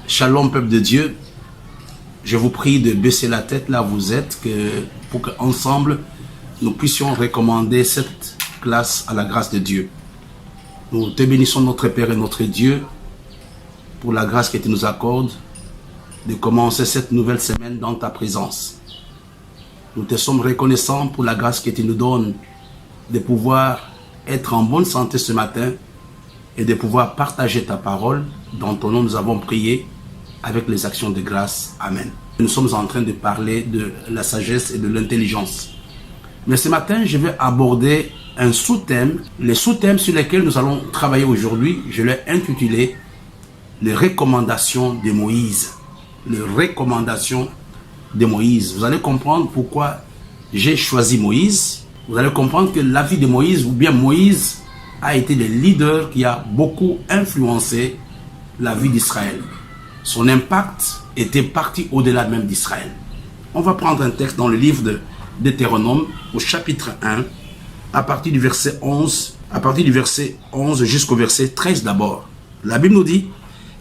Shalom peuple de Dieu, je vous prie de baisser la tête là où vous êtes pour qu'ensemble nous puissions recommander cette classe à la grâce de Dieu. Nous te bénissons notre Père et notre Dieu pour la grâce que tu nous accordes de commencer cette nouvelle semaine dans ta présence. Nous te sommes reconnaissants pour la grâce que tu nous donnes de pouvoir être en bonne santé ce matin et de pouvoir partager ta parole. Dans ton nom, nous avons prié avec les actions de grâce. Amen. Nous sommes en train de parler de la sagesse et de l'intelligence. Mais ce matin, je vais aborder un sous-thème. Les sous-thèmes sur lesquels nous allons travailler aujourd'hui, je l'ai intitulé « Les recommandations de Moïse ». Les recommandations de Moïse. Vous allez comprendre pourquoi j'ai choisi Moïse. Vous allez comprendre que la vie de Moïse, ou bien Moïse, a été le leader qui a beaucoup influencé la vie d'Israël. Son impact était parti au-delà même d'Israël. On va prendre un texte dans le livre de Deutéronome, au chapitre 1, à partir du verset 11, jusqu'au verset 13 d'abord. La Bible nous dit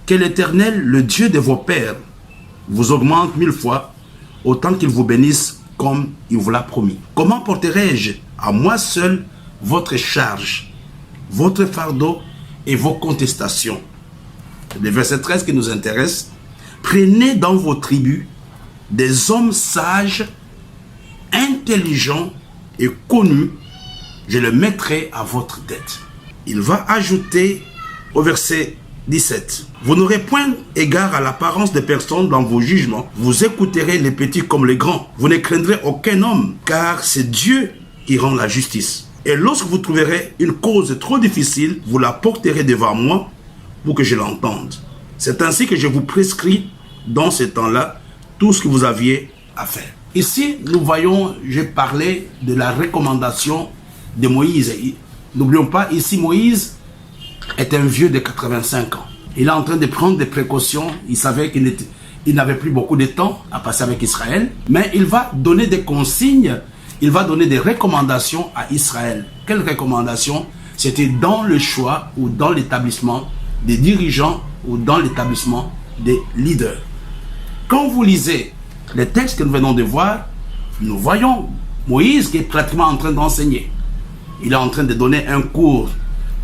que l'Éternel, le Dieu de vos pères, vous augmente 1000 fois, autant qu'il vous bénisse comme il vous l'a promis. Comment porterai-je à moi seul votre charge, votre fardeau et vos contestations? Le verset 13 qui nous intéresse. Prenez dans vos tribus des hommes sages, intelligents et connus, je le mettrai à votre tête. Il va ajouter au verset 17. Vous n'aurez point égard à l'apparence des personnes dans vos jugements. Vous écouterez les petits comme les grands. Vous ne craindrez aucun homme, car c'est Dieu qui rend la justice. Et lorsque vous trouverez une cause trop difficile, vous la porterez devant moi pour que je l'entende. C'est ainsi que je vous prescris dans ce temps-là tout ce que vous aviez à faire. Ici, nous voyons, j'ai parlé de la recommandation de Moïse. N'oublions pas, ici Moïse est un vieux de 85 ans. Il est en train de prendre des précautions. Il savait qu'il n'avait plus beaucoup de temps à passer avec Israël. Mais il va donner des consignes. Il va donner des recommandations à Israël. Quelles recommandations? C'était dans le choix ou dans l'établissement des dirigeants ou dans l'établissement des leaders. Quand vous lisez les textes que nous venons de voir, nous voyons Moïse qui est pratiquement en train d'enseigner. Il est en train de donner un cours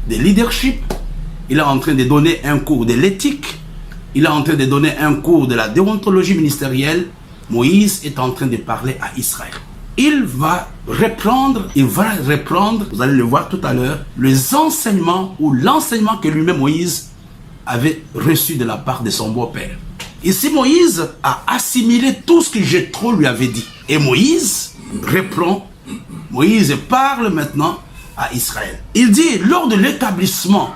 de leadership. Il est en train de donner un cours de l'éthique. Il est en train de donner un cours de la déontologie ministérielle. Moïse est en train de parler à Israël. Il va reprendre, vous allez le voir tout à l'heure, les enseignements ou l'enseignement que lui-même Moïse avait reçu de la part de son beau-père. Ici, Moïse a assimilé tout ce que Jéthro lui avait dit. Et Moïse reprend, Moïse parle maintenant à Israël. Il dit, lors de l'établissement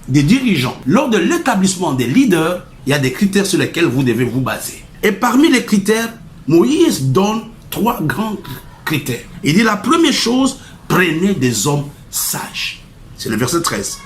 des dirigeants, lors de l'établissement des leaders, il y a des critères sur lesquels vous devez vous baser. Et parmi les critères, Moïse donne 3 grands critères. Il dit la première chose, prenez des hommes sages. C'est le verset 13.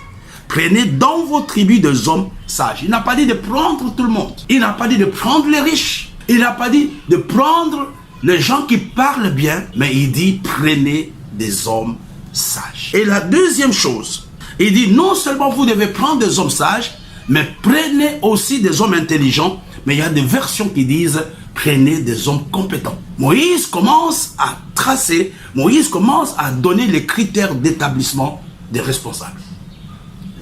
Prenez dans vos tribus des hommes sages. Il n'a pas dit de prendre tout le monde. Il n'a pas dit de prendre les riches. Il n'a pas dit de prendre les gens qui parlent bien. Mais il dit prenez des hommes sages. Et la deuxième chose, il dit non seulement vous devez prendre des hommes sages, mais prenez aussi des hommes intelligents. Mais il y a des versions qui disent prenez des hommes compétents. Moïse commence à tracer, Moïse commence à donner les critères d'établissement des responsables.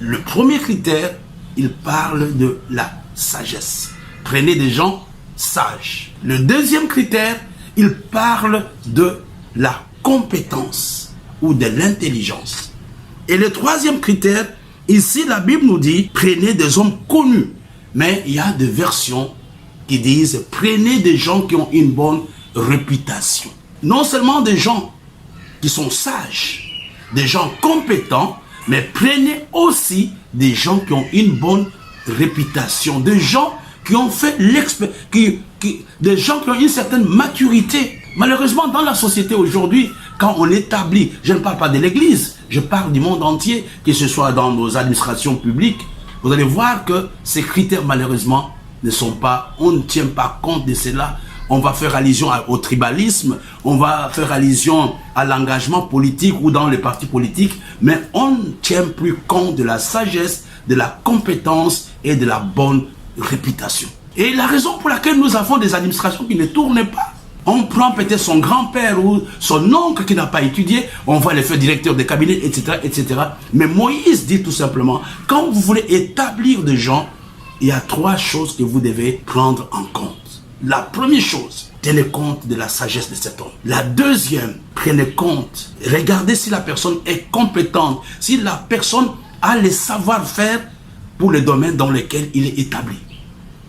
Le premier critère, il parle de la sagesse. Prenez des gens sages. Le deuxième critère, il parle de la compétence ou de l'intelligence. Et le troisième critère, ici la Bible nous dit, prenez des hommes connus. Mais il y a des versions qui disent, prenez des gens qui ont une bonne réputation. Non seulement des gens qui sont sages, des gens compétents, mais prenez aussi des gens qui ont une bonne réputation, des gens qui ont fait des gens qui ont une certaine maturité. Malheureusement, dans la société aujourd'hui, quand on établit, je ne parle pas de l'église, je parle du monde entier, que ce soit dans nos administrations publiques, vous allez voir que ces critères, malheureusement, ne sont pas, on ne tient pas compte de cela. On va faire allusion au tribalisme, on va faire allusion à l'engagement politique ou dans les partis politiques, mais on ne tient plus compte de la sagesse, de la compétence et de la bonne réputation. Et la raison pour laquelle nous avons des administrations qui ne tournent pas, on prend peut-être son grand-père ou son oncle qui n'a pas étudié, on va les faire directeur de cabinet, etc., etc. Mais Moïse dit tout simplement, quand vous voulez établir des gens, il y a 3 choses que vous devez prendre en compte. La première chose, tenez compte de la sagesse de cet homme. La deuxième, prenez compte, regardez si la personne est compétente, si la personne a le savoir-faire pour le domaine dans lequel il est établi.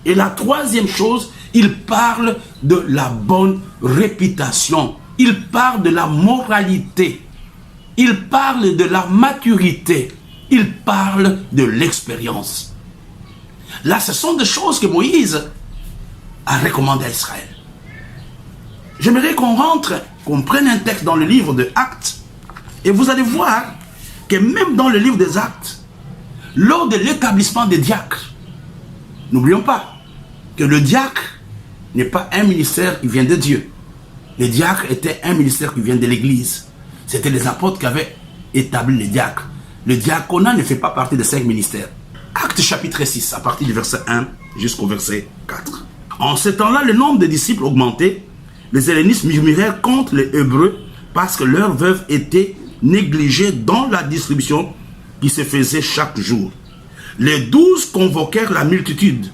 Et la troisième chose, il parle de la bonne réputation. Il parle de la moralité. Il parle de la maturité. Il parle de l'expérience. Là, ce sont des choses que Moïse a recommandées à Israël. J'aimerais qu'on rentre, qu'on prenne un texte dans le livre de Actes. Et vous allez voir que même dans le livre des Actes, lors de l'établissement des diacres, n'oublions pas que le diacre n'est pas un ministère qui vient de Dieu. Le diacre était un ministère qui vient de l'Église. C'était les apôtres qui avaient établi les diacres. Le diaconat ne fait pas partie des 5 ministères. Actes chapitre 6, à partir du verset 1 jusqu'au verset 4. En ce temps-là, le nombre de disciples augmentait. Les hellénistes murmurèrent contre les Hébreux parce que leurs veuves étaient négligées dans la distribution qui se faisait chaque jour. Les 12 convoquèrent la multitude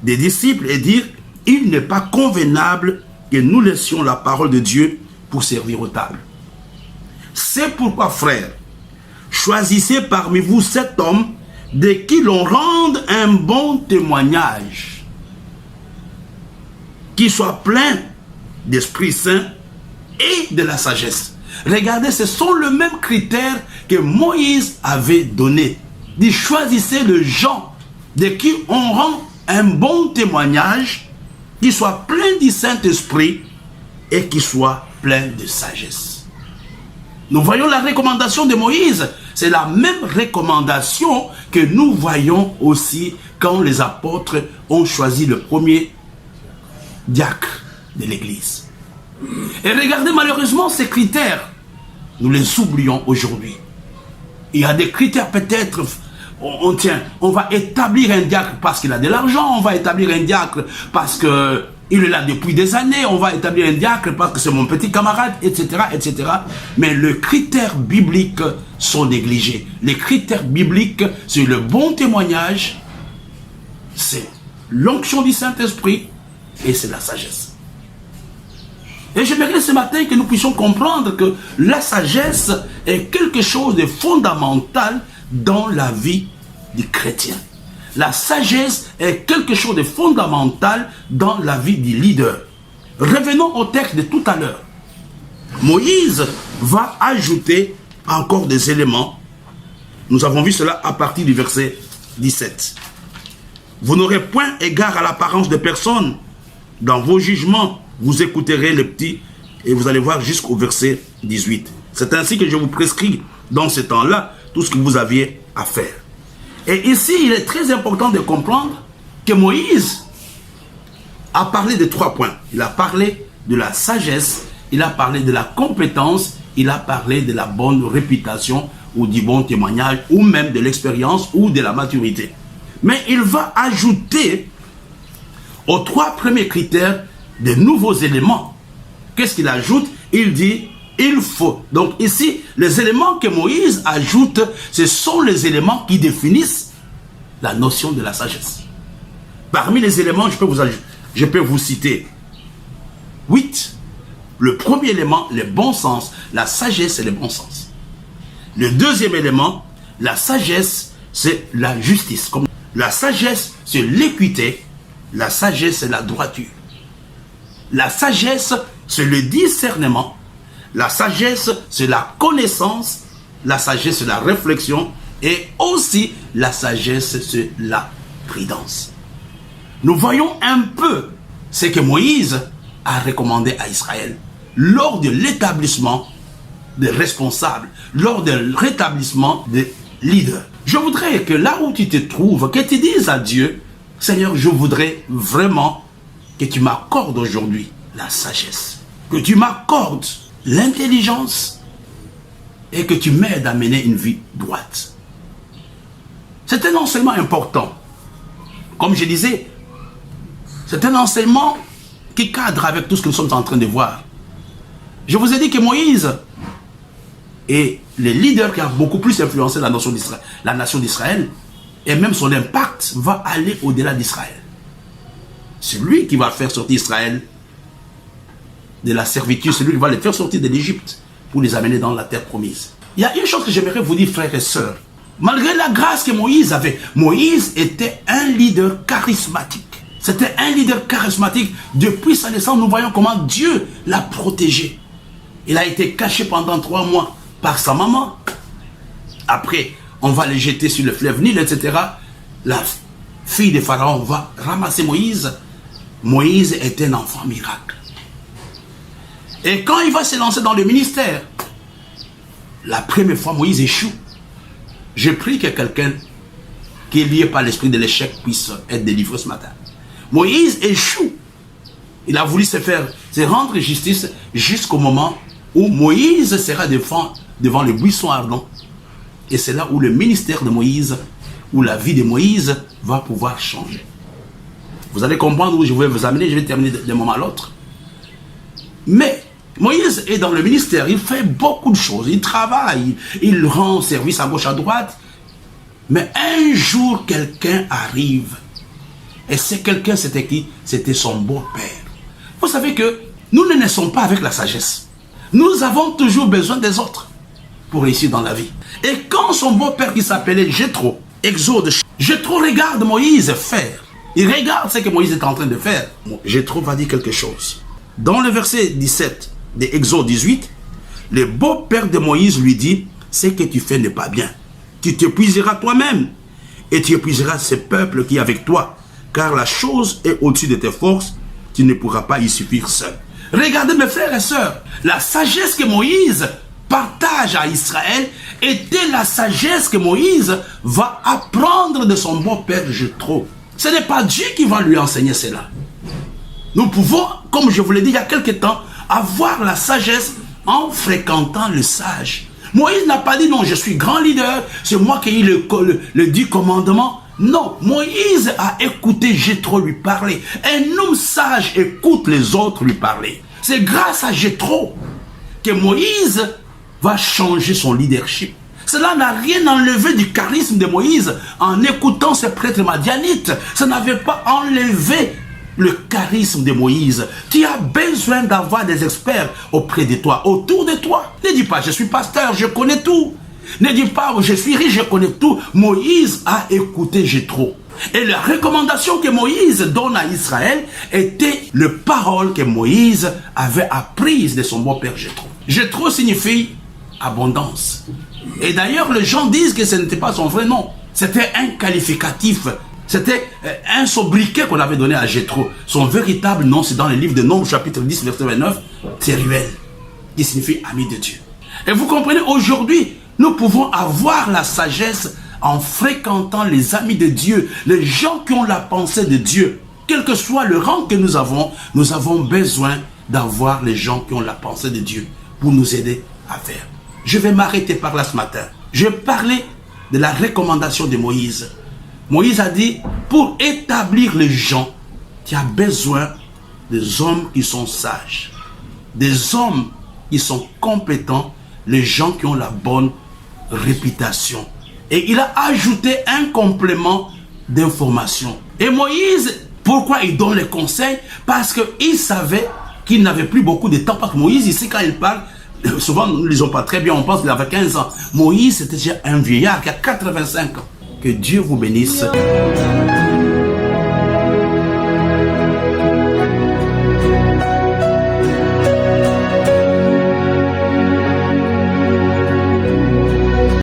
des disciples et dirent, il n'est pas convenable que nous laissions la parole de Dieu pour servir aux tables. C'est pourquoi, frères, choisissez parmi vous 7 hommes de qui l'on rende un bon témoignage, qui soit plein d'Esprit Saint et de la sagesse. Regardez, ce sont les mêmes critères que Moïse avait donnés. Il choisissait les gens de qui on rend un bon témoignage, qui soit plein du Saint-Esprit et qui soit plein de sagesse. Nous voyons la recommandation de Moïse. C'est la même recommandation que nous voyons aussi quand les apôtres ont choisi le premier diacre de l'Église. Et regardez, malheureusement, ces critères, nous les oublions aujourd'hui. Il y a des critères peut-être, on va établir un diacre parce qu'il a de l'argent, on va établir un diacre parce qu'il est là depuis des années, on va établir un diacre parce que c'est mon petit camarade, etc., etc. Mais les critères bibliques sont négligés. Les critères bibliques, c'est le bon témoignage, c'est l'onction du Saint-Esprit et c'est la sagesse. Et j'aimerais ce matin que nous puissions comprendre que la sagesse est quelque chose de fondamental dans la vie du chrétien. La sagesse est quelque chose de fondamental dans la vie du leader. Revenons au texte de tout à l'heure. Moïse va ajouter encore des éléments. Nous avons vu cela à partir du verset 17. Vous n'aurez point égard à l'apparence de personne. Dans vos jugements, vous écouterez les petits et vous allez voir jusqu'au verset 18. C'est ainsi que je vous prescris dans ce temps-là tout ce que vous aviez à faire. Et ici, il est très important de comprendre que Moïse a parlé de 3 points. Il a parlé de la sagesse, il a parlé de la compétence, il a parlé de la bonne réputation ou du bon témoignage ou même de l'expérience ou de la maturité. Mais il va ajouter aux 3 premiers critères de nouveaux éléments. Qu'est-ce qu'il ajoute? Il dit, il faut. Donc ici, les éléments que Moïse ajoute, ce sont les éléments qui définissent la notion de la sagesse. Parmi les éléments, je peux vous citer 8. Le premier élément, le bon sens. La sagesse, c'est le bon sens. Le deuxième élément, la sagesse, c'est la justice. La sagesse, c'est l'équité. La sagesse, c'est la droiture. La sagesse, c'est le discernement. La sagesse, c'est la connaissance. La sagesse, c'est la réflexion. Et aussi, la sagesse, c'est la prudence. Nous voyons un peu ce que Moïse a recommandé à Israël lors de l'établissement des responsables, lors du rétablissement des leaders. Je voudrais que là où tu te trouves, que tu dises à Dieu, Seigneur, je voudrais vraiment que tu m'accordes aujourd'hui la sagesse, que tu m'accordes l'intelligence et que tu m'aides à mener une vie droite. C'est un enseignement important Comme je disais, c'est un enseignement qui cadre avec tout ce que nous sommes en train de voir. Je vous ai dit que Moïse est le leader qui a beaucoup plus influencé la nation d'Israël, et même son impact va aller au-delà d'Israël. C'est lui qui va faire sortir Israël de la servitude, c'est lui qui va les faire sortir de l'Égypte pour les amener dans la terre promise. Il y a une chose que j'aimerais vous dire, frères et sœurs. Malgré la grâce que Moïse avait, Moïse était un leader charismatique. C'était un leader charismatique. Depuis sa naissance, nous voyons comment Dieu l'a protégé. Il a été caché pendant 3 mois par sa maman. Après, on va le jeter sur le fleuve Nil, etc. La fille de Pharaon va ramasser Moïse. Moïse est un enfant miracle. Et quand il va se lancer dans le ministère, la première fois, Moïse échoue. Je prie que quelqu'un qui est lié par l'esprit de l'échec puisse être délivré ce matin. Moïse échoue. Il a voulu se rendre justice jusqu'au moment où Moïse sera devant le buisson ardent. Et c'est là où le ministère de Moïse, où la vie de Moïse va pouvoir changer. Vous allez comprendre où je vais vous amener, je vais terminer d'un moment à l'autre. Mais Moïse est dans le ministère, il fait beaucoup de choses, il travaille, il rend service à gauche, à droite. Mais un jour, quelqu'un arrive. Et c'est quelqu'un, c'était qui? C'était son beau-père. Vous savez que nous ne naissons pas avec la sagesse. Nous avons toujours besoin des autres pour réussir dans la vie. Et quand son beau-père qui s'appelait Jéthro, Exode, Jéthro regarde Moïse faire. Il regarde ce que Moïse est en train de faire. Jéthro va dire quelque chose. Dans le verset 17 de Exode 18, le beau-père de Moïse lui dit, ce que tu fais n'est pas bien. Tu t'épuiseras toi-même et tu épuiseras ce peuple qui est avec toi, car la chose est au-dessus de tes forces, tu ne pourras pas y suffire seul. Regardez mes frères et sœurs, la sagesse que Moïse partage à Israël était la sagesse que Moïse va apprendre de son beau-père Jéthro. Ce n'est pas Dieu qui va lui enseigner cela. Nous pouvons, comme je vous l'ai dit il y a quelque temps, avoir la sagesse en fréquentant le sage. Moïse n'a pas dit non, je suis grand leader, c'est moi qui ai eu le 10 commandements. Non, Moïse a écouté Jéthro lui parler. Un homme sage écoute les autres lui parler. C'est grâce à Jéthro que Moïse va changer son leadership. Cela n'a rien enlevé du charisme de Moïse en écoutant ces prêtres madianites. Ça n'avait pas enlevé le charisme de Moïse. Tu as besoin d'avoir des experts auprès de toi, autour de toi. Ne dis pas, je suis pasteur, je connais tout. Ne dis pas, je suis riche, je connais tout. Moïse a écouté Jéthro. Et la recommandation que Moïse donne à Israël était les paroles que Moïse avait apprises de son beau-père Jéthro. Jéthro signifie abondance. Et d'ailleurs, les gens disent que ce n'était pas son vrai nom. C'était un qualificatif. C'était un sobriquet qu'on avait donné à Jéthro. Son véritable nom, c'est dans le livre de Nombres, chapitre 10, verset 29, c'est Ruel, qui signifie ami de Dieu. Et vous comprenez, aujourd'hui, nous pouvons avoir la sagesse en fréquentant les amis de Dieu, les gens qui ont la pensée de Dieu. Quel que soit le rang que nous avons besoin d'avoir les gens qui ont la pensée de Dieu pour nous aider à faire. Je vais m'arrêter par là ce matin. Je vais parler de la recommandation de Moïse. Moïse a dit, pour établir les gens, tu as besoin des hommes qui sont sages, des hommes qui sont compétents, les gens qui ont la bonne réputation. Et il a ajouté un complément d'information. Et Moïse, pourquoi il donne les conseils? Parce qu'il savait qu'il n'avait plus beaucoup de temps. Parce que Moïse, ici, quand il parle, souvent nous ne lisons pas très bien, on pense qu'il avait 15 ans. Moïse, c'était déjà un vieillard qui a 85 ans. Que Dieu vous bénisse.